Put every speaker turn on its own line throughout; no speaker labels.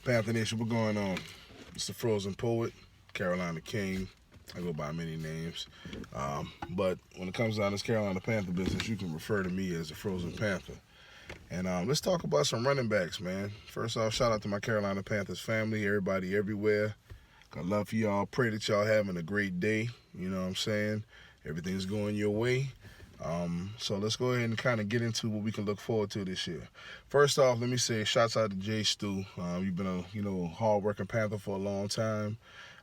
Panther Nation, what's going on? It's the Frozen Poet, Carolina King. I go by many names. But when it comes down to this Carolina Panther business, you can refer to me as the Frozen Panther. And let's talk about some running backs, man. First off, shout out to my Carolina Panthers family, everybody everywhere. Got love for y'all. Pray that y'all having a great day. You know what I'm saying? Everything's going your way. So let's go ahead and kind of get into what we can look forward to this year. First off, let me say shouts out to Jay Stu. You've been a hard-working Panther for a long time.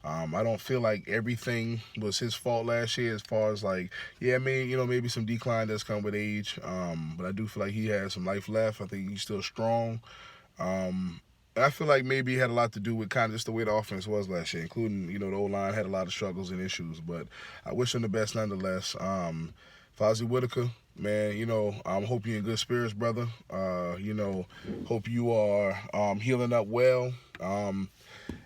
I don't feel like everything was his fault last year as far as like, yeah, I mean, maybe some decline does come with age. But I do feel like he has some life left. I think he's still strong. And I feel like maybe it had a lot to do with kind of just the way the offense was last year, including, the O-line had a lot of struggles and issues. But I wish him the best nonetheless. Fozzie Whitaker, man, hope you're in good spirits, brother. Hope you are healing up well.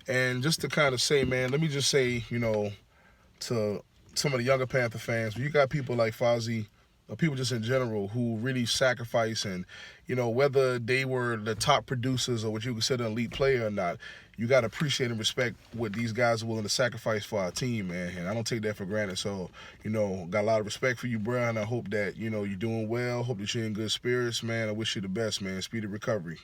And just to kind of say, man, let me just say, to some of the younger Panther fans, you got people like Fozzie, or people just in general, who really sacrifice and, whether they were the top producers or what you consider an elite player or not, you got to appreciate and respect what these guys are willing to sacrifice for our team, man. And I don't take that for granted. So, got a lot of respect for you, bro. And I hope that, you're doing well. Hope that you're in good spirits, man. I wish you the best, man. Speedy recovery.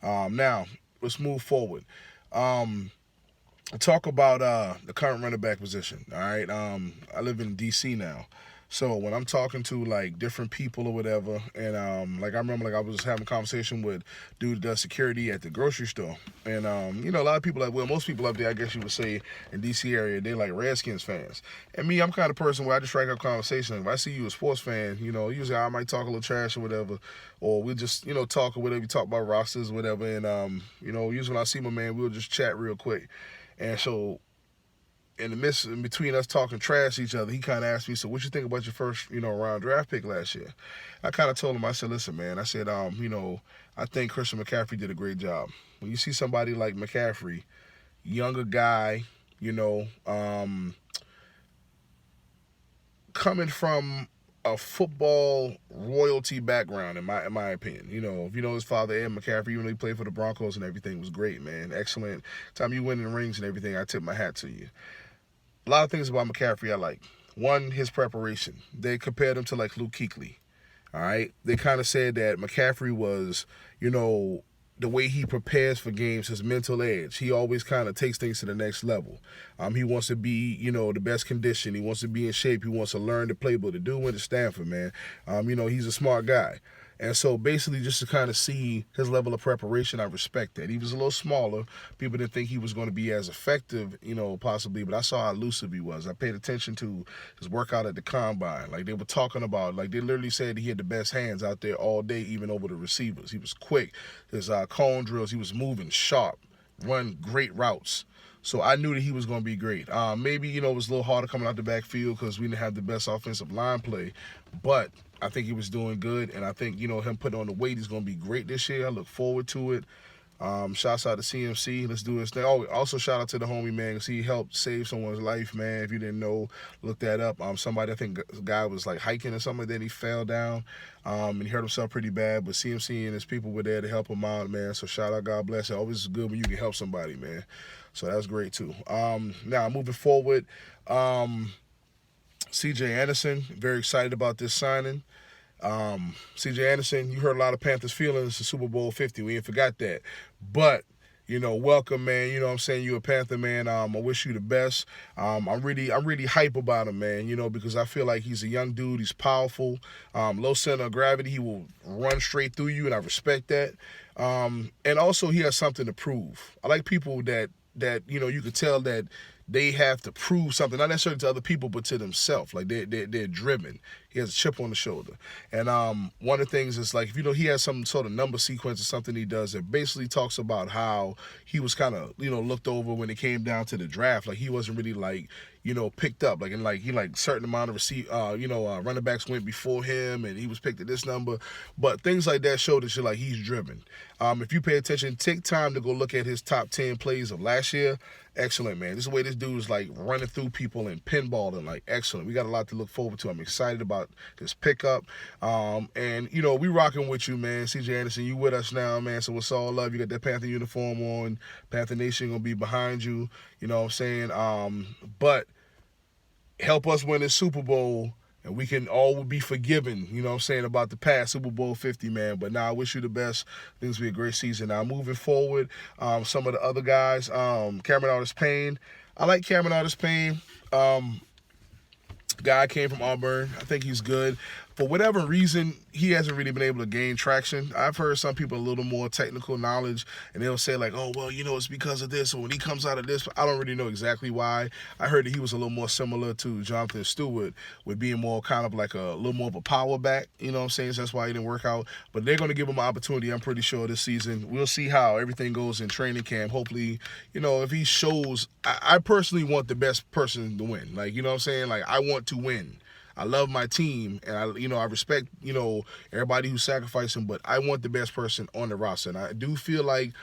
Now, let's move forward. Talk about the current running back position. All right. I live in DC now. So when I'm talking to like different people or whatever, and like I remember like I was having a conversation with dude that does security at the grocery store, and a lot of people most people up there, I guess you would say in DC area, they like Redskins fans. And me, I'm kind of person where I just strike up conversation. If I see you a sports fan, usually I might talk a little trash or whatever, or we just talk or whatever, we talk about rosters or whatever, and usually when I see my man, we'll just chat real quick. And so in between us talking trash to each other, he kind of asked me, so what you think about your first, round draft pick last year? I kind of told him, I said, listen, man, I said, I think Christian McCaffrey did a great job. When you see somebody like McCaffrey, younger guy, coming from a football royalty background, in my opinion. If you know his father, Ed McCaffrey, even though he played for the Broncos and everything, was great, man. Excellent. Time you win in rings and everything, I tip my hat to you. A lot of things about McCaffrey I like. One, his preparation. They compared him to like Luke Kuechly. All right, they kind of said that McCaffrey was, the way he prepares for games, his mental edge. He always kind of takes things to the next level. He wants to be, the best condition. He wants to be in shape. He wants to learn the playbook. The dude went to Stanford, man. He's a smart guy. And so basically just to kind of see his level of preparation, I respect that. He was a little smaller. People didn't think he was going to be as effective, possibly, but I saw how elusive he was. I paid attention to his workout at the combine. Like they were talking about, like they literally said he had the best hands out there all day, even over the receivers. He was quick. His cone drills, he was moving sharp, run great routes. So I knew that he was going to be great. Maybe, it was a little harder coming out the backfield because we didn't have the best offensive line play. But I think he was doing good. And I think, him putting on the weight, he's going to be great this year. I look forward to it. Shouts out to CMC. Let's do this thing. Oh, also shout out to the homie, man, because he helped save someone's life, man. If you didn't know, look that up. Somebody, I think the guy was like hiking or something like that. He fell down and he hurt himself pretty bad. But CMC and his people were there to help him out, man. So shout out, God bless you. Always good when you can help somebody, man. So that's great too. Now moving forward, C.J. Anderson, very excited about this signing. C.J. Anderson, you heard a lot of Panthers feelings in Super Bowl 50. We ain't forgot that. But, welcome, man. You know what I'm saying? You a Panther, man. I wish you the best. I'm really hype about him, man, because I feel like he's a young dude. He's powerful. Low center of gravity. He will run straight through you, and I respect that. And also he has something to prove. I like people that you could tell that they have to prove something, not necessarily to other people, but to themselves. Like they're driven. He has a chip on the shoulder. And one of the things is like, he has some sort of number sequence or something he does that basically talks about how he was kind of, looked over when it came down to the draft. Like he wasn't really like, picked up. Like, and like he like certain amount of running backs went before him and he was picked at this number. But things like that show that you're like, he's driven. If you pay attention, take time to go look at his top 10 plays of last year. Excellent, man. This is the way this dude is like running through people and pinballing, like excellent. We got a lot to look forward to. I'm excited about about his pickup. And, you know, we rocking with you, man. CJ Anderson, you with us now, man. So it's all love. You got that Panther uniform on. Panther Nation going to be behind you. You know what I'm saying? But help us win this Super Bowl, and we can all be forgiven, you know what I'm saying, about the past, Super Bowl 50, man. But now I wish you the best. I think it's going to be a great season. Now, moving forward, some of the other guys, Cameron Artis-Payne. I like Cameron Artis-Payne. Guy came from Auburn. I think he's good. For whatever reason, he hasn't really been able to gain traction. I've heard some people a little more technical knowledge, and they'll say like, oh, well, you know, it's because of this, or when he comes out of this. I don't really know exactly why. I heard that he was a little more similar to Jonathan Stewart, with being more kind of like a little more of a power back, you know what I'm saying? So that's why he didn't work out. But they're going to give him an opportunity, I'm pretty sure, this season. We'll see how everything goes in training camp. Hopefully, you know, if he shows, I personally want the best person to win. Like, you know what I'm saying? Like, I want to win. I love my team, and I respect, you know, everybody who's sacrificing, but I want the best person on the roster. And I do feel like,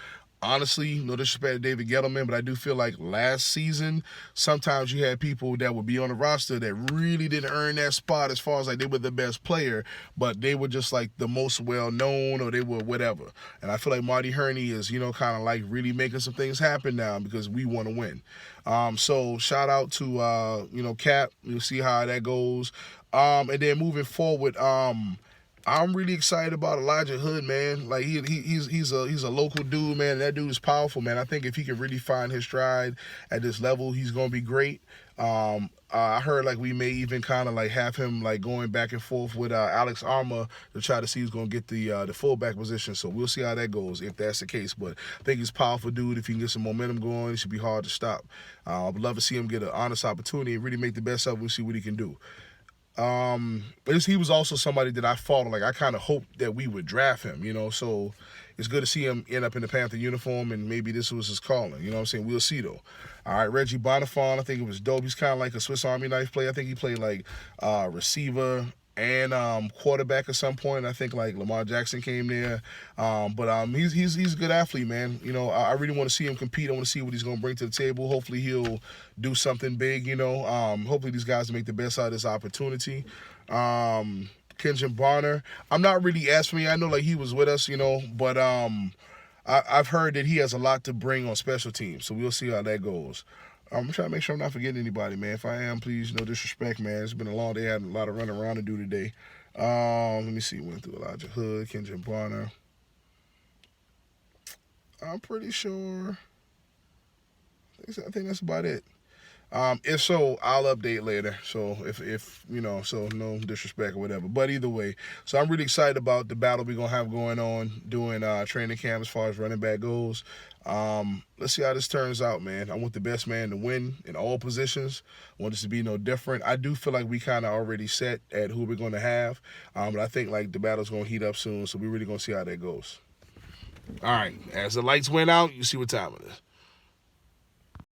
honestly, no disrespect to David Gettleman, but I do feel like last season, sometimes you had people that would be on the roster that really didn't earn that spot as far as like they were the best player, but they were just like the most well-known, or they were whatever. And I feel like Marty Herney is, you know, kind of like really making some things happen now because we want to win. So shout out to, you know, Cap. You'll see how that goes. And then moving forward, I'm really excited about Elijah Hood, man. Like he's a local dude, man. That dude is powerful, man. I think if he can really find his stride at this level, he's gonna be great. I heard like we may even kind of like have him like going back and forth with Alex Armour to try to see who's gonna get the fullback position. So we'll see how that goes if that's the case. But I think he's a powerful dude. If he can get some momentum going, it should be hard to stop. I'd love to see him get an honest opportunity and really make the best of it and see what he can do. He was also somebody that I followed. Like I kind of hoped that we would draft him, you know. So it's good to see him end up in the Panther uniform, and maybe this was his calling. You know what I'm saying? We'll see though. All right, Reggie Bonifon, I think it was dope. He's kind of like a Swiss Army knife player. I think he played like receiver and quarterback at some point. I think like Lamar Jackson came there. But he's a good athlete, man. You know, I really want to see him compete. I want to see what he's going to bring to the table. Hopefully he'll do something big, you know. Hopefully these guys make the best out of this opportunity. Kenjon Barner, I'm not really as familiar. I know like he was with us, you know, but I've heard that he has a lot to bring on special teams. So we'll see how that goes. I'm trying to make sure I'm not forgetting anybody, man. If I am, please, no disrespect, man. It's been a long day. I had a lot of running around to do today. Let me see. Went through Elijah Hood, Kenjon Barner. I'm pretty sure. I think that's about it. If so, I'll update later. So if you know, so no disrespect or whatever. But either way, so I'm really excited about the battle we're gonna have going on doing training camp as far as running back goes. Let's see how this turns out, man. I want the best man to win in all positions. I want this to be no different. I do feel like we kind of already set at who we're gonna have, but I think like the battle's gonna heat up soon. So we're really gonna see how that goes. All right, as the lights went out, you see what time it is.